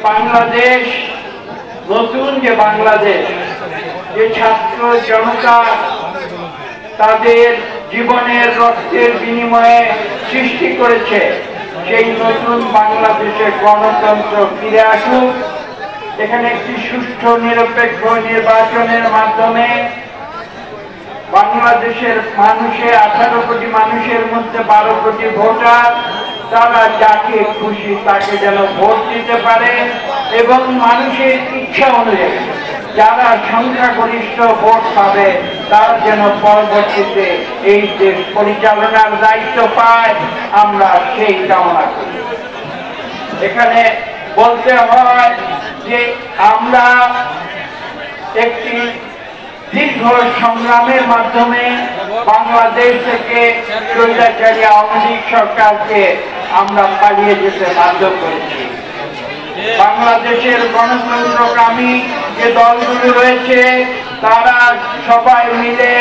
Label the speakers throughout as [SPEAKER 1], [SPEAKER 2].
[SPEAKER 1] বাংলাদেশ, নতুন যে বাংলাদেশ, যে ছাত্র জনতা তাদের জীবনের রক্তের বিনিময়ে সৃষ্টি করেছে, সেই নতুন বাংলাদেশে গণতন্ত্র ফিরে আসুক। এখানে একটি সুষ্ঠু নিরপেক্ষ নির্বাচনের মাধ্যমে বাংলাদেশের মানুষের 18 কোটি মানুষের মধ্যে 12 কোটি ভোটার, তারা যাকে খুশি তাকে যেন ভোট দিতে পারে এবং মানুষের ইচ্ছা অনুযায়ী যারা সংখ্যাগরিষ্ঠ ভোট পাবে তারা যেন পরবর্তীতে এই দেশ পরিচালনার দায়িত্ব পায়, আমরা সেই কামনা করি। এখানে বলতে হয় যে আমরা একটি দীর্ঘ সংগ্রামের মাধ্যমে বাংলাদেশ থেকে স্বৈরাচারী আওয়ামী লীগ সরকারকে আমরা পালিয়ে যেতে বাধ্য করেছি। বাংলাদেশের গণতন্ত্রকামী যে দলগুলো রয়েছে তারা সবাই মিলে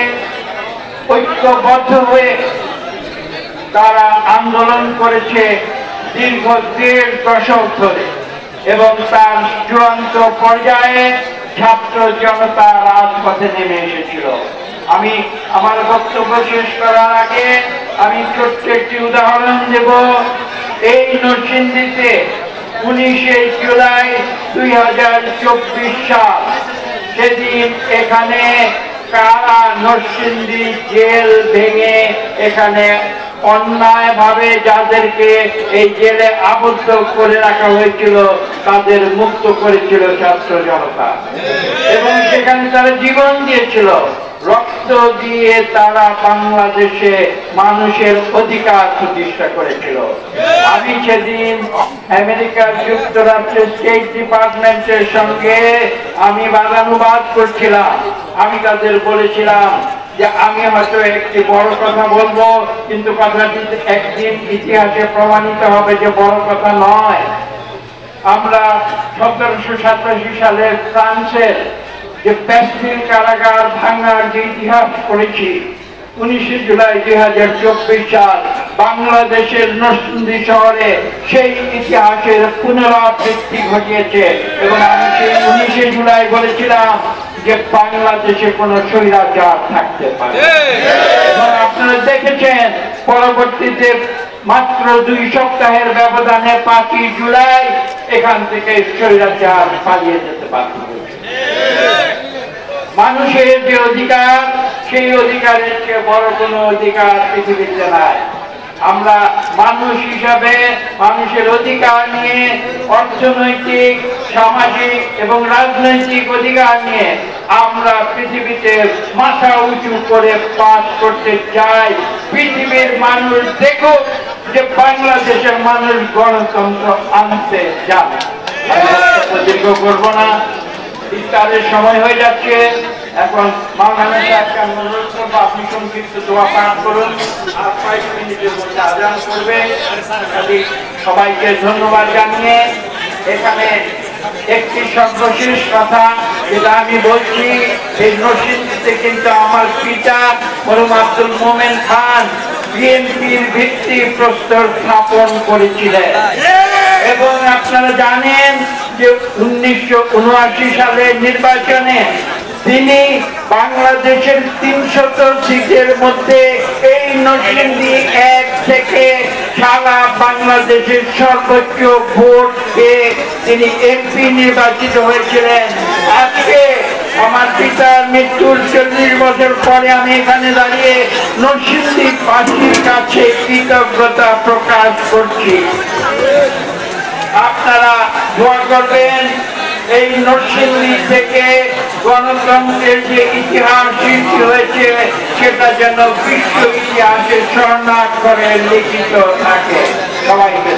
[SPEAKER 1] ঐক্যবদ্ধ হয়ে তারা আন্দোলন করেছে দীর্ঘ 1.5 দশক ধরে এবং তার চূড়ান্ত পর্যায়ে ছাত্র জনতা রাজপথে নেমে এসেছিল। আমি আমার বক্তব্য শেষ করার আগে আমি ছোট্ট একটি উদাহরণ দেব। এই নরসিংদীতে 19শে জুলাই 2024 সাল, সেদিন এখানে কারা নরসিংদী জেল ভেঙে এখানে অন্যায়ভাবে যাদেরকে এই জেলে আবদ্ধ করে রাখা হয়েছিল তাদের মুক্ত করেছিল ছাত্র জনতা এবং সেখানে তারা জীবন দিয়েছিল, রক্ত দিয়ে তারা বাংলাদেশে মানুষের অধিকার প্রতিষ্ঠা করেছিল। আমি সেদিন আমেরিকার যুক্তরাষ্ট্রের স্টেট ডিপার্টমেন্টের সঙ্গে আমি বাদানুবাদ করছিলাম। আমি তাদের বলেছিলাম যে আমি হয়তো একটি বড় কথা বলবো, কিন্তু কথাটি একদিন ইতিহাসে প্রমাণিত হবে যে বড় কথা নয়। আমরা 1787 সালে ফ্রান্সের যে ব্যাস্টিল কারাগার ভাঙার যে ইতিহাস পড়েছি, 19শে জুলাই 2024 সাল বাংলাদেশের নরসিংদী শহরে সেই ইতিহাসের পুনরাবৃত্তি ঘটিয়েছে এবং আমি সেই 19শে জুলাই বলেছিলাম যে বাংলাদেশে কোনো স্বৈরাচার থাকতে পারে। এবং আপনারা দেখেছেন পরবর্তীতে মাত্র 2 সপ্তাহের ব্যবধানে 5ই জুলাই এখান থেকে স্বৈরাচার পালিয়ে যেতে বাধ্য হয়েছে। মানুষের যে অধিকার, সেই অধিকারের চেয়ে বড় কোনো অধিকার পৃথিবীতে নাই। আমরা মানুষ হিসাবে মানুষের অধিকার নিয়ে, অর্থনৈতিক, সামাজিক এবং রাজনৈতিক অধিকার নিয়ে আমরা পৃথিবীতে মাথা উঁচু করে বাস করতে চাই। পৃথিবীর মানুষ দেখুক যে বাংলাদেশের মানুষ গণতন্ত্র আনতে জানে। দীর্ঘ করবো না, ইফতারের সময় হয়ে যাচ্ছে। এখন মাওলানা সাহেবকে অনুরোধ করবো আপনি সংক্ষিপ্ত দোয়া পাঠ করুন, আর 5 মিনিটের মধ্যে আজান করবে। সবাইকে ধন্যবাদ জানিয়ে এখানে একটি সর্বশেষ কথা যেটা আমি বলছি, এই নরসিংদীতে কিন্তু আমার পিতা মরহুম আব্দুল মোমেন খান বিএনপির ভিত্তি প্রস্তর স্থাপন করেছিলেন এবং আপনারা জানেন যে 1979 সালের নির্বাচনে তিনি বাংলাদেশের 300 সিটের মধ্যে এই নরসিংদী 1 থেকে সারা বাংলাদেশের সর্বোচ্চ ভোট পেয়ে তিনি এমপি নির্বাচিত হয়েছিলেন। আজকে আমার পিতার মৃত্যুর 40 বছর পরে আমি এখানে দাঁড়িয়ে নরসিংদীবাসীর কাছে কৃতজ্ঞতা প্রকাশ করছি। আপনারা দোয়া করবেন এই নরসিংদী থেকে গণতন্ত্রের যে ইতিহাস সৃষ্টি হয়েছে সেটা যেন বিশ্ব ইতিহাসে স্বর্ণাক্ষরে লিখিত থাকে। সবাইকে